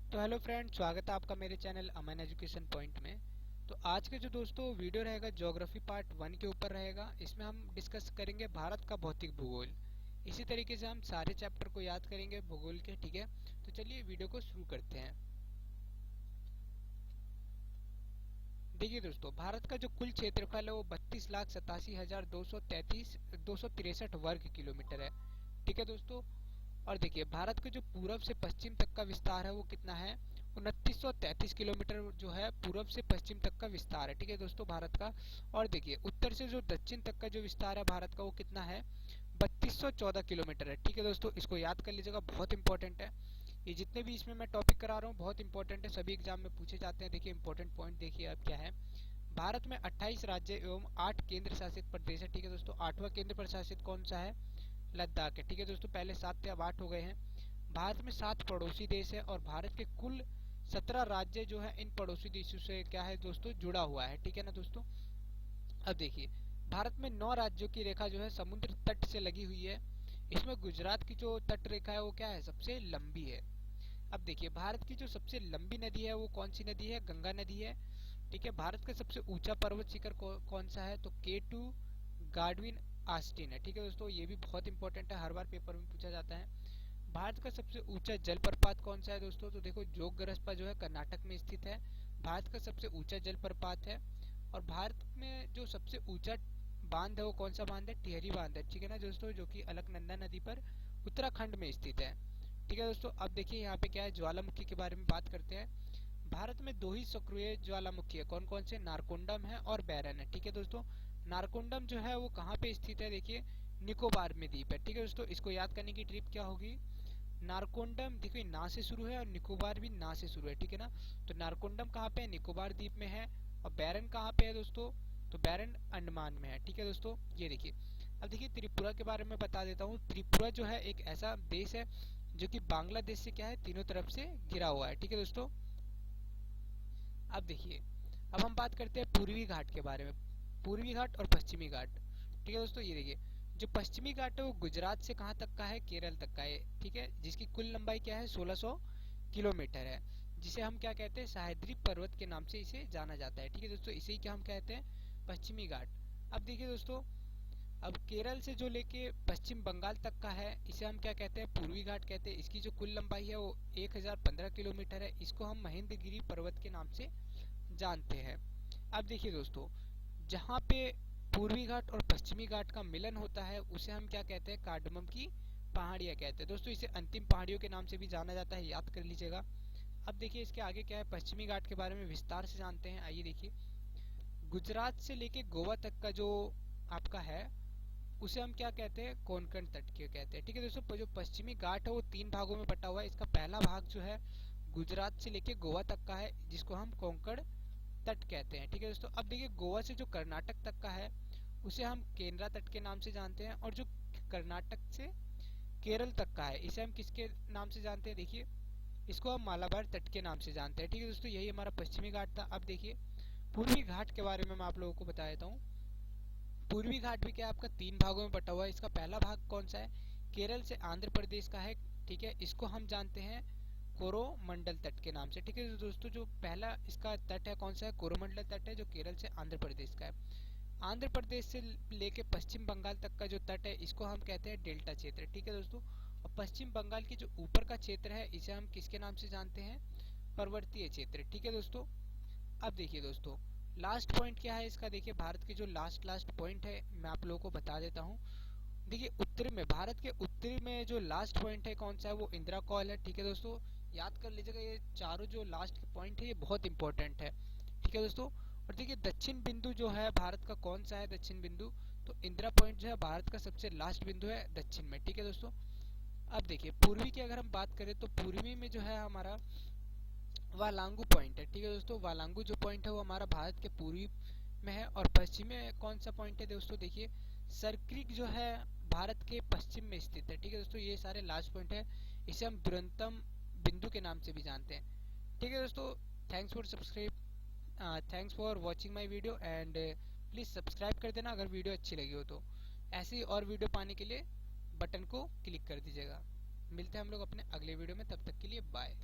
तो hello friend, स्वागत है आपका मेरे चैनल अमन एजुकेशन पॉइंट में। तो आज के जो दोस्तों वीडियो रहेगा ज्योग्राफी पार्ट 1 के ऊपर रहेगा। इसमें हम डिस्कस करेंगे भारत का भौतिक भूगोल। इसी तरीके से हम सारे चैप्टर को याद करेंगे भूगोल के। ठीक है, तो चलिए वीडियो को शुरू करते हैं। देखिए दोस्तों, भारत का जो कुल क्षेत्रफल है वो 32,87,263 वर्ग किलोमीटर है। ठीक है दोस्तों, और देखिए भारत का जो पूरब से पश्चिम तक का विस्तार है वो कितना है, 2933 किलोमीटर जो है पूरब से पश्चिम तक का विस्तार है। ठीक है दोस्तों भारत का। और देखिए उत्तर से जो दक्षिण तक का जो विस्तार है भारत का वो कितना है, 3214 किलोमीटर है। ठीक है दोस्तों, इसको याद कर लीजिएगा, बहुत इंपॉर्टेंट है। ये जितने भी इसमें मैं टॉपिक करा रहा हूँ बहुत इंपॉर्टेंट है, सभी एग्जाम में पूछे जाते हैं। देखिए इंपॉर्टेंट पॉइंट देखिए अब क्या है। भारत में 28 राज्य एवं 8 केंद्र शासित प्रदेश है। ठीक है दोस्तों, 8वां केंद्र प्रशासित कौन सा है, लद्दाख है। ठीक है दोस्तों, पहले 7 थे अब 8 हो गए हैं। भारत में 7 पड़ोसी देश है और भारत के कुल 17 राज्य जो है इन पड़ोसी देशों से क्या है दोस्तों, जुड़ा हुआ है। ठीक है ना दोस्तों। अब देखिए भारत में 9 राज्यों की रेखा जो है समुद्र तट से लगी हुई है। इसमें गुजरात की जो तट रेखा है वो क्या है, सबसे लंबी है। अब देखिए भारत की जो सबसे लंबी नदी है वो कौन सी नदी है, गंगा नदी है। ठीक है, भारत का सबसे ऊंचा पर्वत शिखर कौन सा है, तो K2 गार्डविन आस्टीन है। ठीक है दोस्तों, ये भी बहुत इंपॉर्टेंट है, हर बार पेपर में पूछा जाता है। भारत का सबसे ऊंचा जलप्रपात कौन सा है दोस्तों, तो देखो जोगरस्पा जो है कर्नाटक में स्थित है, भारत का सबसे ऊंचा जलप्रपात है। और भारत में जो सबसे ऊंचा बांध है वो कौन सा बांध है, टिहरी बांध है। ठीक है ना दोस्तों, जो कि अलकनंदा नदी पर उत्तराखंड में स्थित है। ठीक है दोस्तों, अब देखिए यहाँ पे क्या है, ज्वालामुखी के बारे में बात करते हैं। भारत में 2 ही सक्रिय ज्वालामुखी है, कौन कौन से, नारकोंडम है और बैरन है। ठीक है दोस्तों, नारकोंडम जो है वो कहाँ पे स्थित है, देखिए निकोबार में द्वीप है। ठीक है दोस्तों, इसको याद करने की ट्रिप क्या होगी, नारकोंडम देखिए ना से शुरू है और निकोबार भी ना से शुरू है। ठीक है ना, तो नारकोंडम कहाँ पे है, निकोबार द्वीप में है। और बैरन कहाँ पे है दोस्तों, तो बैरन अंडमान में है। ठीक है दोस्तों, ये देखिए। अब देखिए त्रिपुरा के बारे में बता देता हूँ। त्रिपुरा जो है एक ऐसा देश है जो कि बांग्लादेश से क्या है, तीनों तरफ से घिरा हुआ है। ठीक है दोस्तों, अब देखिए अब हम बात करते हैं पूर्वी घाट के बारे में, पूर्वी घाट और पश्चिमी घाट। ठीक है दोस्तों, ये देखिए जो पश्चिमी घाट है वो गुजरात से कहाँ तक का है, केरल तक का है। ठीक है, जिसकी कुल लंबाई क्या है, 1600 किलोमीटर है, जिसे हम क्या कहते हैं, सह्याद्री पर्वत के नाम से इसे जाना जाता है। ठीक है दोस्तों, इसे ही क्या हम कहते हैं, पश्चिमी घाट। अब देखिए दोस्तों, अब केरल से जो लेके पश्चिम बंगाल तक का है इसे हम क्या कहते हैं, पूर्वी घाट कहते हैं। इसकी जो कुल लंबाई है वो 1015 किलोमीटर है, इसको हम महेंद्रगिरी पर्वत के नाम से जानते हैं। अब देखिए दोस्तों, जहाँ पे पूर्वी घाट और पश्चिमी घाट का मिलन होता है उसे हम क्या कहते हैं, कार्डमम की पहाड़ियाँ कहते हैं। दोस्तों इसे अंतिम पहाड़ियों के नाम से भी जाना जाता है, याद कर लीजिएगा। अब देखिए इसके आगे क्या है, पश्चिमी घाट के बारे में विस्तार से जानते हैं। आइए देखिए, गुजरात से लेके गोवा तक का जो आपका है उसे हम क्या कहते हैं, कोंकण तट के कहते हैं। ठीक है दोस्तों, जो पश्चिमी घाट है वो 3 भागों में बटा हुआ है। इसका पहला भाग जो है गुजरात से लेके गोवा तक का है, जिसको हम कोंकण तट कहते हैं। ठीक है दोस्तों, अब देखिए गोवा से जो कर्नाटक तक का है उसे हम केंद्रा तट के नाम से जानते हैं, और जो कर्नाटक से केरल तक का है इसे हम किसके नाम से जानते हैं, देखिए इसको हम मालाबार तट के नाम से जानते हैं। ठीक है दोस्तों, यही हमारा पश्चिमी घाट था। अब देखिए पूर्वी घाट के बारे में मैं आप लोगों को बता देता हूँ। पूर्वी घाट भी क्या आपका 3 भागों में बटा हुआ है। इसका पहला भाग कौन सा है, केरल से आंध्र प्रदेश का है। ठीक है, इसको हम जानते हैं कोरोमंडल तट के नाम से। ठीक है दोस्तों, जो पहला इसका तट है कौन सा है, कोरोमंडल तट है, जो केरल से आंध्र प्रदेश का है। आंध्र प्रदेश से लेके पश्चिम बंगाल तक का जो तट है इसको हम कहते हैं डेल्टा क्षेत्र। ठीक है दोस्तों, और पश्चिम बंगाल की जो ऊपर का क्षेत्र है इसे हम किसके नाम से जानते हैं, पर्वतीय क्षेत्र। ठीक है दोस्तों, अब देखिए दोस्तों लास्ट पॉइंट क्या है इसका, देखिए भारत के जो लास्ट पॉइंट है मैं आप लोगों को बता देता हूँ। देखिए उत्तर में, भारत के उत्तरी में जो लास्ट पॉइंट है कौन सा है, वो इंदिरा कॉल है। ठीक है दोस्तों, याद कर लीजिएगा, ये चारों जो लास्ट पॉइंट है ये बहुत इंपॉर्टेंट है। ठीक है दोस्तों, और देखिए दक्षिण बिंदु जो है भारत का कौन सा है, दक्षिण बिंदु, तो इंदिरा पॉइंट जो है भारत का सबसे लास्ट बिंदु है दक्षिण में। ठीक है दोस्तों, अब देखिए पूर्वी की अगर हम बात करें तो पूर्वी में जो है हमारा वालांगू पॉइंट है। ठीक है दोस्तों, वालांगू जो पॉइंट है वो हमारा भारत के पूर्वी में है। और पश्चिम में कौन सा पॉइंट है दोस्तों, देखिए सरक्रिक जो है भारत के पश्चिम में स्थित है। ठीक है दोस्तों, ये सारे लास्ट पॉइंट है, इसे हम दुरंतम बिंदु के नाम से भी जानते हैं। ठीक है दोस्तों, thanks for subscribe, thanks for watching my video and please subscribe कर देना अगर वीडियो अच्छी लगी हो तो। ऐसी और वीडियो पाने के लिए बटन को क्लिक कर दीजिएगा। मिलते हैं हम लोग अपने अगले वीडियो में, तब तक के लिए बाय।